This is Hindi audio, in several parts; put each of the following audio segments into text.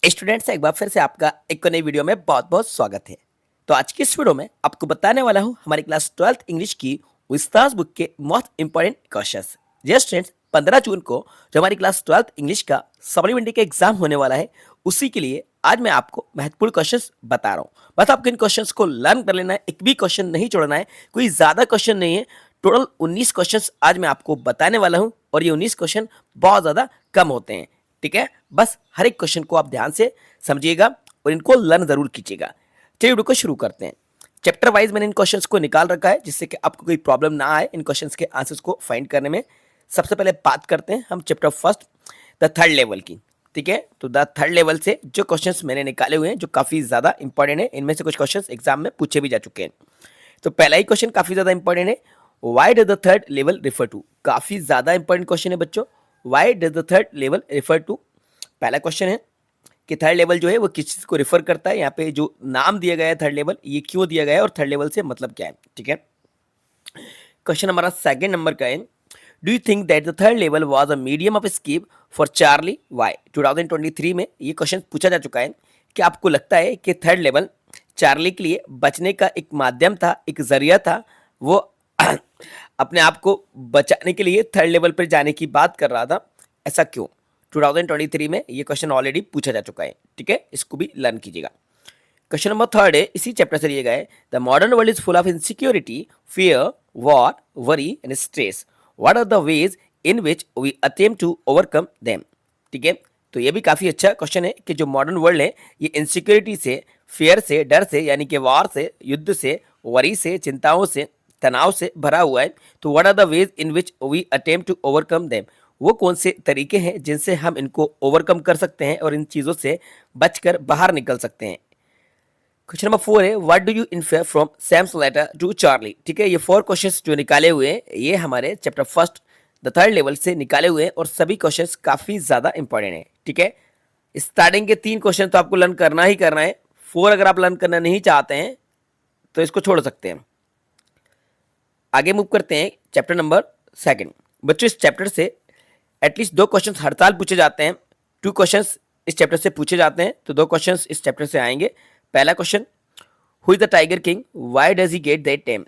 स्टूडेंट्स, एक बार फिर से आपका एक नई वीडियो में बहुत बहुत स्वागत है। तो आज की इस वीडियो में आपको बताने वाला हूँ हमारी क्लास 12th इंग्लिश की विस्तार बुक के मोस्ट इंपॉर्टेंट क्वेश्चंस। जी स्टूडेंट्स, 15 जून को जो हमारी क्लास 12th इंग्लिश का सप्लीमेंट्री का एग्जाम होने वाला है, उसी के लिए आज मैं आपको महत्वपूर्ण क्वेश्चंस बता रहा हूँ। बस आपको इन क्वेश्चंस को लर्न कर लेना है, एक भी क्वेश्चन नहीं छोड़ना है, कोई ज्यादा क्वेश्चन नहीं है। टोटल 19 क्वेश्चंस आज मैं आपको बताने वाला हूँ और ये 19 क्वेश्चन बहुत ज्यादा कम होते हैं। ठीक है, बस हर एक क्वेश्चन को आप ध्यान से समझिएगा और इनको लर्न जरूर कीजिएगा। चलिए वीडियो को शुरू करते हैं। चैप्टर वाइज मैंने इन क्वेश्चंस को निकाल रखा है जिससे कि आपको कोई प्रॉब्लम ना आए इन क्वेश्चंस के आंसर्स को फाइंड करने में। सबसे पहले बात करते हैं हम chapter first the third level की। ठीक है, तो द थर्ड लेवल से जो क्वेश्चंस मैंने निकाले हुए हैं जो काफी ज्यादा इंपॉर्टेंट है, इनमें से कुछ क्वेश्चंस एग्जाम में पूछे भी जा चुके हैं। तो पहला ही क्वेश्चन काफी ज्यादा इंपॉर्टेंट है, why does the third level refer to. काफी ज्यादा इंपॉर्टेंट क्वेश्चन है बच्चों, why does the third level refer to. पहला क्वेश्चन है कि थर्ड लेवल जो है वो किस चीज को रिफर करता है। यहाँ पे जो नाम दिया गया है थर्ड लेवल, ये क्यों दिया गया है और थर्ड लेवल से मतलब क्या है। ठीक है, क्वेश्चन हमारा सेकंड नंबर का है, do you think that the third level was a medium of escape for Charley why. 2023 में ये क्वेश्चन पूछा जा चुका है कि आपको लगता है कि थर्ड लेवल चार्ली के लिए बचने का एक माध्यम था, एक जरिया था, वो अपने आप को बचाने के लिए थर्ड लेवल पर जाने की बात कर रहा था, ऐसा क्यों। 2023 में ये क्वेश्चन ऑलरेडी पूछा जा चुका है। ठीक है, इसको भी लर्न कीजिएगा। क्वेश्चन नंबर थर्ड है, इसी चैप्टर से लिया गया है, the modern world is full of insecurity, fear, war, worry and stress, what are the ways in which we attempt to overcome them. ठीक है, तो ये भी काफी अच्छा क्वेश्चन है कि जो मॉडर्न वर्ल्ड है ये इनसिक्योरिटी से, फियर से, डर से, यानी कि वॉर से, युद्ध से, वरी से, चिंताओं से, तनाव से भरा हुआ है। तो what are the ways in which we attempt to overcome them, वो कौन से तरीके हैं जिनसे हम इनको ओवरकम कर सकते हैं और इन चीजों से बचकर बाहर निकल सकते हैं। क्वेश्चन नंबर 4 है, what do you infer from Sam's letter to Charlie. ठीक है, ये 4 क्वेश्चंस जो निकाले हुए हैं ये हमारे chapter first the third level से निकाले हुए हैं और सभी क्वेश्चंस काफी ज्यादा इंपॉर्टेंट है। ठीक है, स्टार्टिंग के 3 क्वेश्चन तो आपको लर्न करना ही करना है। 4 अगर आप लर्न करना नहीं चाहते हैं तो इसको छोड़ सकते हैं। आगे मूव करते हैं चैप्टर नंबर सेकंड। बच्चों, इस चैप्टर से एटलीस्ट 2 क्वेश्चन हर साल पूछे जाते हैं। 2 क्वेश्चंस इस चैप्टर से पूछे जाते हैं, तो 2 क्वेश्चंस इस चैप्टर से आएंगे। पहला question, who is the tiger king, why does he get that name.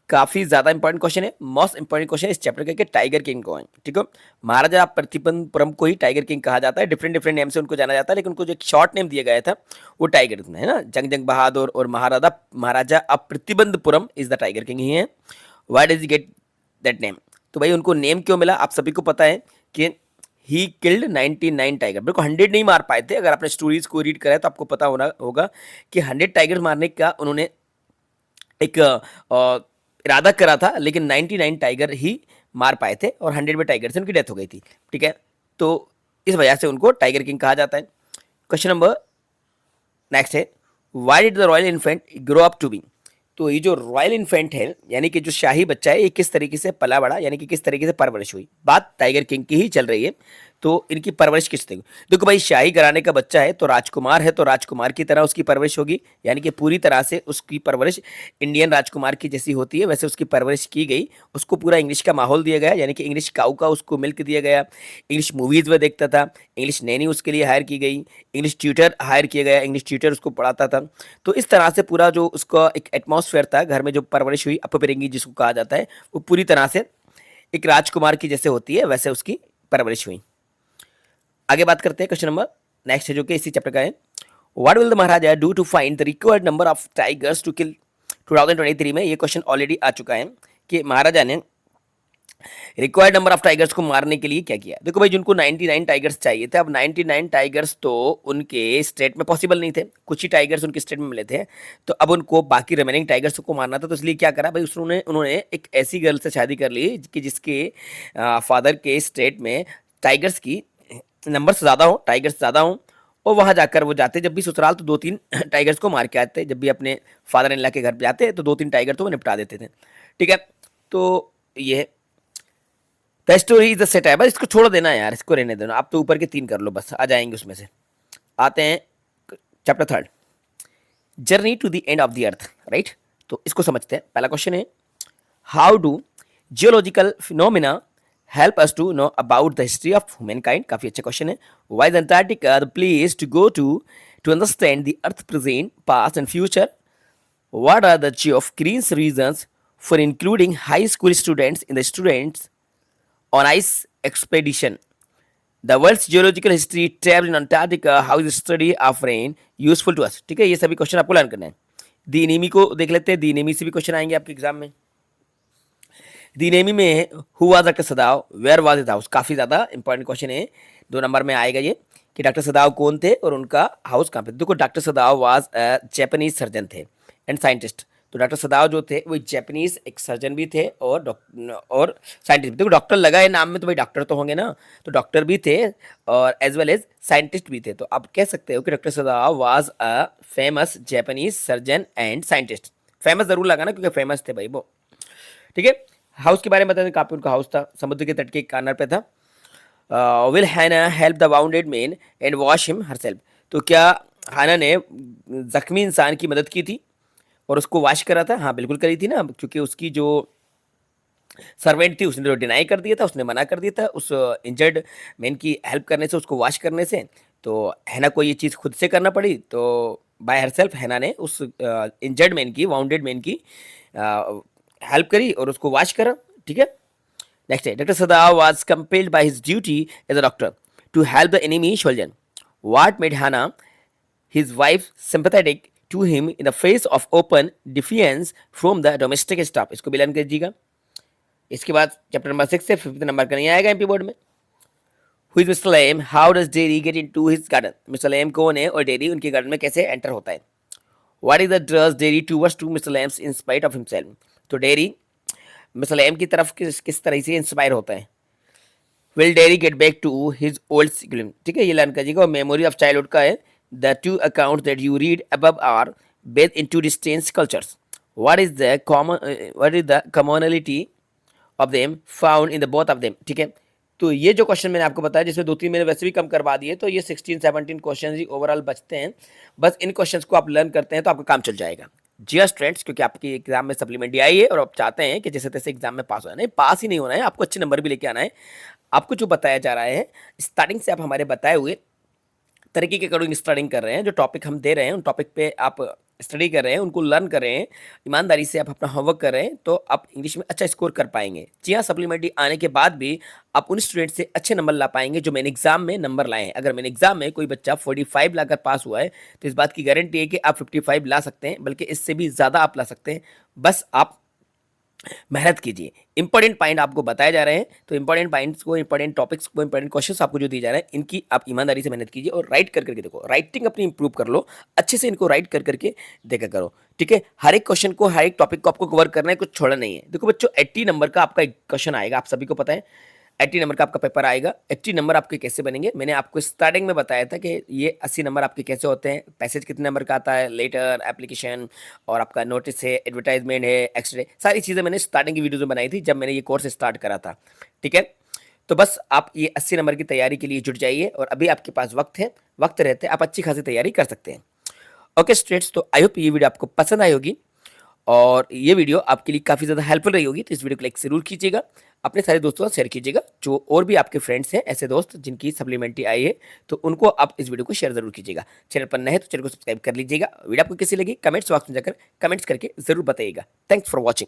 काफी ज्यादा इंपॉर्टेंट क्वेश्चन है, मोस्ट इंपॉर्टेंट क्वेश्चन है इस चैप्टर का कि टाइगर किंग कौन है। ठीक है, महाराजा प्रतिपंदपुरम को ही टाइगर किंग कहा जाता है, डिफरेंट डिफरेंट नेम से उनको जाना जाता है, लेकिन उनको जो एक शॉर्ट नेम दिया गया था वो टाइगर है ना। जंग जंग बहादुर और महाराजा अब Pratibandhapuram is the tiger king ही है। Why does he get that name, तो भाई उनको नेम क्यों मिला, आप सभी को पता है कि ही किल्ड 99 टाइगर। बिल्कुल 100 नहीं मार पाए थे, अगर आपने स्टोरीज को रीड करा है तो आपको पता होना होगा कि 100 टाइगर मारने का उन्होंने एक इरादा करा था, लेकिन 99 टाइगर ही मार पाए थे और 100 में टाइगर से उनकी डेथ हो गई थी। ठीक है, तो इस वजह से उनको टाइगर किंग कहा जाता है। क्वेश्चन नंबर नेक्स्ट है, why did the royal infant grow up to be. तो ये जो रॉयल इन्फेंट है यानी कि जो शाही बच्चा है, ये किस तरीके से पला बड़ा, यानी कि किस तरीके से परवरिश हुई। बात टाइगर किंग की ही चल रही है, तो इनकी परवरिश किस तरीके। देखो भाई, शाही घराने का बच्चा है तो राजकुमार है, तो राजकुमार की तरह उसकी परवरिश होगी, यानी कि पूरी तरह से उसकी परवरिश इंडियन राजकुमार की जैसी होती है वैसे उसकी परवरिश की गई। उसको पूरा इंग्लिश का माहौल दिया गया, यानी कि इंग्लिश काऊ का उसको मिल्क दिया गया। इंग्लिश मूवीज वह देखता था, इंग्लिश नैनी उसके लिए हायर की गई, इंग्लिश ट्यूटर हायर किया गया, इंग्लिश ट्यूटर उसको पढ़ाता था। तो इस तरह से पूरा जो उसका एक एटमॉस्फेयर था घर में, जो परवरिश हुई अपबरिंगी जिसको कहा जाता है, वो पूरी तरह से एक राजकुमार की जैसे होती है वैसे उसकी परवरिश हुई। आगे बात करते हैं क्वेश्चन नंबर नेक्स्ट है जो कि इसी चैप्टर का है, what will the Maharaja do to find the required number of tigers to kill. 2023 में ये क्वेश्चन ऑलरेडी आ चुका है कि महाराजा ने रिक्वायर्ड नंबर ऑफ टाइगर्स को मारने के लिए क्या किया। देखो भाई, जिनको 99 टाइगर्स चाहिए थे, अब 99 टाइगर्स तो उनके स्टेट में पॉसिबल नहीं थे, कुछ ही टाइगर्स उनके स्टेट में मिले थे, तो अब उनको बाकी रिमेनिंग टाइगर्स को मारना था। तो इसलिए क्या करा भाई, उन्होंने एक ऐसी गर्ल से शादी कर ली कि जिसके फादर के स्टेट में टाइगर्स की नंबर ज़्यादा हो, टाइगर्स ज़्यादा हो, और वहाँ जाकर वो जाते जब भी ससुराल तो 2-3 टाइगर्स को मार के आते। जब भी अपने फादर इन लॉ के घर जाते तो 2-3 टाइगर तो वो निपटा देते थे। ठीक है, तो ये the story is the set है, बस इसको छोड़ देना यार, इसको रहने देना। आप तो ऊपर के 3 कर लो, बस आ जाएंगे उसमें से। आते हैं chapter third, journey to the end of the earth. Right, तो इसको समझते हैं। पहला क्वेश्चन है, how do geological phenomena help us to know about the history of humankind, काफी अच्छा क्वेश्चन है। Why is Antarctica the place to go to understand the earth present past and future? What are the Geoffrey's reasons for including high school students in the students on ice expedition? The world's geological history trapped in Antarctica. How is the study of rain useful to us? ठीक है, ये सभी क्वेश्चन आपको लर्न करना है। दी नेमी को देख लेते हैं। दी नेमी से भी क्वेश्चन आएंगे आपके एग्जाम में। दी नेमी में who was doctor Sadao, where was his house, काफी ज्यादा इंपॉर्टेंट क्वेश्चन है। 2 नंबर में आएगा ये कि डॉक्टर सदाव कौन थे और उनका हाउस कहाँ पे। देखो, doctor Sadao was Japanese surgeon थे एंड साइंटिस्ट। तो डॉक्टर सदाव जो थे वो जैपनीज एक सर्जन भी थे और साइंटिस्ट भी। देखो, डॉक्टर लगा है नाम में तो भाई डॉक्टर तो होंगे ना, तो डॉक्टर भी थे और एज वेल एज साइंटिस्ट भी थे। तो आप कह सकते हो कि doctor Sadao was a famous Japanese surgeon and scientist. Famous जरूर लगा ना, क्योंकि फेमस थे भाई वो। ठीक है, हाउस के बारे में बता दें, कहाँ पे उनका हाउस था, समुद्र के तट के किनारे पे था। विल हैना help the bounded man and wash him herself? तो क्या हाना ने जख्मी इंसान की मदद की थी और उसको वॉश करा था? हाँ बिल्कुल करी थी ना, क्योंकि उसकी जो सर्वेंट थी उसने तो डिनाई कर दिया था, उसने मना कर दिया था उस इंजर्ड मैन की हेल्प करने से, उसको वॉश करने से। तो हैना को ये चीज़ खुद से करना पड़ी, तो बाय हरसेल्फ हैना ने उस इंजर्ड मैन की, वाउंडेड मैन की हेल्प करी और उसको वॉश करा। ठीक है, नेक्स्ट है, doctor Sadao was compelled by his duty as a doctor to help the enemy soldier. What made Hana his wife sympathetic to him in the face of open defiance from the domestic staff? इसको भी लर्न कीजिएगा। इसके बाद चैप्टर नंबर 6 से 5 नंबर का नहीं आएगा एमपी बोर्ड में। Who is Mr. Lamb? How does Derry get into his garden? Mr. Lamb कौन है और डेरी उनके गार्डन में कैसे एंटर होता है? What is the trust Derry towards to Mr. Lamb in spite of himself? तो डेरी मिस्टर लैम की तरफ किस तरह से इंस्पायर होता है? Will Derry get back to his old schooling? ठीक है, ये लर्न कीजिएगा। और मेमोरी ऑफ चाइल्डहुड का है, the two accounts that you read above are based into distinct cultures. What is the commonality of them found in the both of them? ठीक है, तो ये जो क्वेश्चन मैंने आपको बताया, जिसमें 2-3 मैंने वैसे भी कम करवा दिए, तो ये 16-17 क्वेश्चन ही ओवरऑल बचते हैं। बस इन क्वेश्चंस को आप लर्न करते हैं तो आपका काम चल जाएगा। जी स्टूडेंट्स, क्योंकि आपकी एग्जाम में सप्लीमेंट्री आई है और आप चाहते हैं कि जैसे तैसे एग्जाम में पास हो जाना है। पास ही नहीं होना है, आपको अच्छे नंबर भी लेके आना है। आपको जो बताया जा रहा है, स्टार्टिंग से आप हमारे बताए हुए तरीके के अकॉर्डिंग स्टडिंग कर रहे हैं। जो टॉपिक हम दे रहे हैं उन टॉपिक पे आप स्टडी कर रहे हैं, उनको लर्न कर रहे हैं, ईमानदारी से आप अपना होमवर्क कर रहे हैं, तो आप इंग्लिश में अच्छा स्कोर कर पाएंगे। जी हाँ, सप्लीमेंट्री आने के बाद भी आप उन स्टूडेंट से अच्छे नंबर ला पाएंगे जो मैंने एग्जाम में नंबर लाए हैं। अगर मैंने एग्जाम में कोई बच्चा 45 लाकर पास हुआ है तो इस बात की गारंटी है कि आप 55 ला सकते हैं, बल्कि इससे भी ज़्यादा आप ला सकते हैं। बस आप मेहनत कीजिए। इंपॉर्टेंट पॉइंट आपको बताए जा रहे हैं, तो इंपॉर्टेंट पॉइंट्स को, इंपॉर्टेंट टॉपिक्स को, इंपॉर्टेंट क्वेश्चंस आपको जो दिए जा रहे हैं, इनकी आप ईमानदारी से मेहनत कीजिए और राइट कर करके देखो। राइटिंग अपनी इंप्रूव कर लो, अच्छे से इनको राइट कर करके देखा करो। ठीक है, हर एक क्वेश्चन को, हर एक टॉपिक को आपको कवर करना है, कुछ छोड़ना नहीं है। देखो बच्चों, 80 नंबर का आपका एक क्वेश्चन आएगा, आप सभी को पता है 80 नंबर का आपका पेपर आएगा। 80 नंबर आपके कैसे बनेंगे, मैंने आपको स्टार्टिंग में बताया था कि ये 80 नंबर आपके कैसे होते हैं। पैसेज कितने नंबर का आता है, लेटर, एप्लीकेशन और आपका नोटिस है, एडवर्टाइजमेंट है, एक्सरे, सारी चीज़ें मैंने स्टार्टिंग की वीडियोज में बनाई थी जब मैंने ये कोर्स स्टार्ट करा था। ठीक है, तो बस आप ये 80 नंबर की तैयारी के लिए जुट जाइए और अभी आपके पास वक्त है, वक्त रहते आप अच्छी खासी तैयारी कर सकते हैं। ओके स्टूडेंट्स, तो आई होप ये वीडियो आपको पसंद आई होगी और ये वीडियो आपके लिए काफ़ी ज़्यादा हेल्पफुल रही होगी। तो इस वीडियो को लाइक जरूर कीजिएगा, अपने सारे दोस्तों से शेयर कीजिएगा। जो और भी आपके फ्रेंड्स हैं, ऐसे दोस्त जिनकी सप्लीमेंट्री आई है, तो उनको आप इस वीडियो को शेयर जरूर कीजिएगा। चैनल पर नए हैं तो चैनल को सब्सक्राइब कर लीजिएगा। वीडियो आपको कैसी लगी कमेंट्स बॉक्स में जाकर कमेंट्स करके जरूर बताइएगा। Thanks for watching.